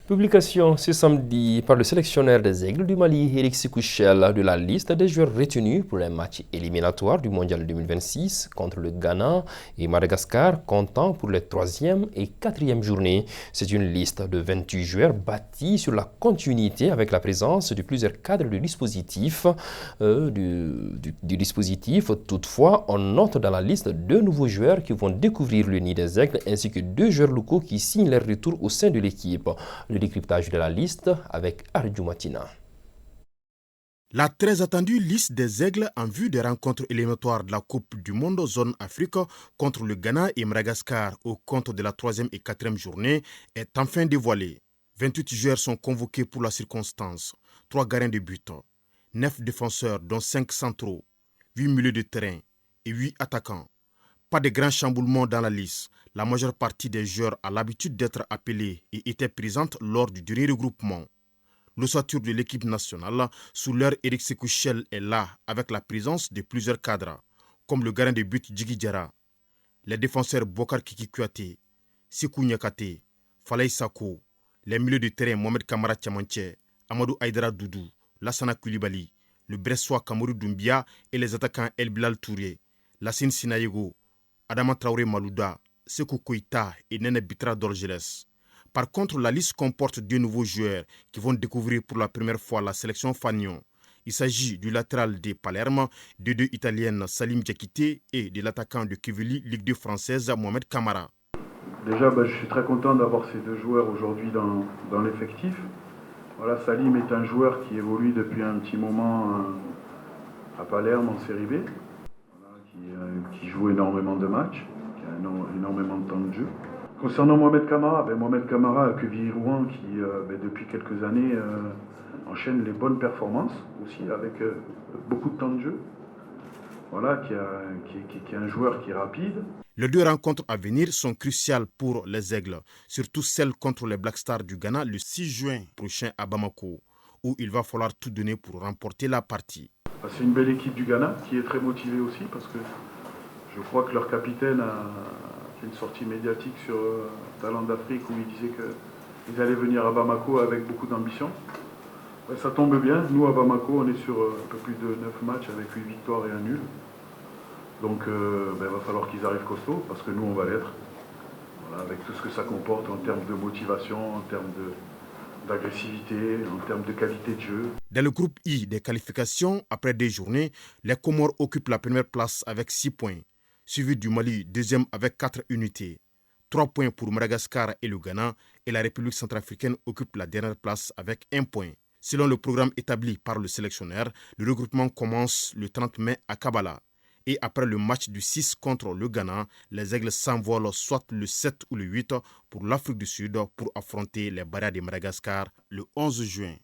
Publication ce samedi par le sélectionneur des Aigles du Mali, Éric Sékouchel, de la liste des joueurs retenus pour les matchs éliminatoires du Mondial 2026 contre le Ghana et Madagascar, comptant pour les 3e et 4e journées. C'est une liste de 28 joueurs bâtie sur la continuité avec la présence de plusieurs cadres du dispositif. Toutefois, on note dans la liste 2 nouveaux joueurs qui vont découvrir le nid des Aigles ainsi que 2 joueurs locaux qui signent leur retour au sein de l'équipe. Le décryptage de la liste avec Arjou Matina. La très attendue liste des Aigles en vue des rencontres éliminatoires de la Coupe du Monde Zone Afrique contre le Ghana et Madagascar au compte de la 3e et 4e journée est enfin dévoilée. 28 joueurs sont convoqués pour la circonstance, 3 gardiens de but, 9 défenseurs dont 5 centraux, 8 milieux de terrain et 8 attaquants. Pas de grands chamboulements dans la liste. La majeure partie des joueurs a l'habitude d'être appelés et étaient présentes lors du dernier regroupement. L'ossature de l'équipe nationale, sous l'heure Éric Sékouchel, est là avec la présence de plusieurs cadres, comme le gardien de but Djigui Diarra, les défenseurs Bokar Kiki Kouyaté, Sekou Niakate, Falaye Sako, les milieux de terrain Mohamed Kamara Tchamanché, Amadou Aïdara Doudou, Lassana Koulibaly, le Bressois Kamourou Doumbia et les attaquants El Bilal Touré, Lassine Sinayogo, Adama Traoré Malouda, Sekou Koïta et Nene Bitra d'Orgeles. Par contre, la liste comporte 2 nouveaux joueurs qui vont découvrir pour la première fois la sélection Fagnon. Il s'agit du latéral de Palerme, de 2 italiennes Salim Diakité et de l'attaquant de Kivili, Ligue 2 française Mohamed Kamara. Déjà, je suis très content d'avoir ces 2 joueurs aujourd'hui dans l'effectif. Voilà, Salim est un joueur qui évolue depuis un petit moment à Palerme en Série B. Qui joue énormément de matchs, qui a énormément de temps de jeu. Concernant Mohamed Kamara, Mohamed Kamara à Quevilly-Rouen qui depuis quelques années enchaîne les bonnes performances aussi avec beaucoup de temps de jeu. Voilà, qui est un joueur qui est rapide. Les 2 rencontres à venir sont cruciales pour les Aigles, surtout celle contre les Black Stars du Ghana le 6 juin prochain à Bamako, où il va falloir tout donner pour remporter la partie. C'est une belle équipe du Ghana qui est très motivée aussi parce que je crois que leur capitaine a fait une sortie médiatique sur Talent d'Afrique où il disait qu'ils allaient venir à Bamako avec beaucoup d'ambition. Ça tombe bien, nous à Bamako on est sur un peu plus de 9 matchs avec 8 victoires et 1 nul. Donc il va falloir qu'ils arrivent costauds parce que nous on va l'être. Voilà, avec tout ce que ça comporte en termes de motivation, en termes d'agressivité, en termes de qualité de jeu. Dans le groupe I des qualifications, après 2 journées, les Comores occupent la première place avec 6 points, suivi du Mali, 2e avec 4 unités. 3 points pour Madagascar et le Ghana, et la République centrafricaine occupe la dernière place avec 1 point. Selon le programme établi par le sélectionneur, le regroupement commence le 30 mai à Kabbalah. Et après le match du 6 contre le Ghana, les Aigles s'envolent soit le 7 ou le 8 pour l'Afrique du Sud pour affronter les Barras de Madagascar le 11 juin.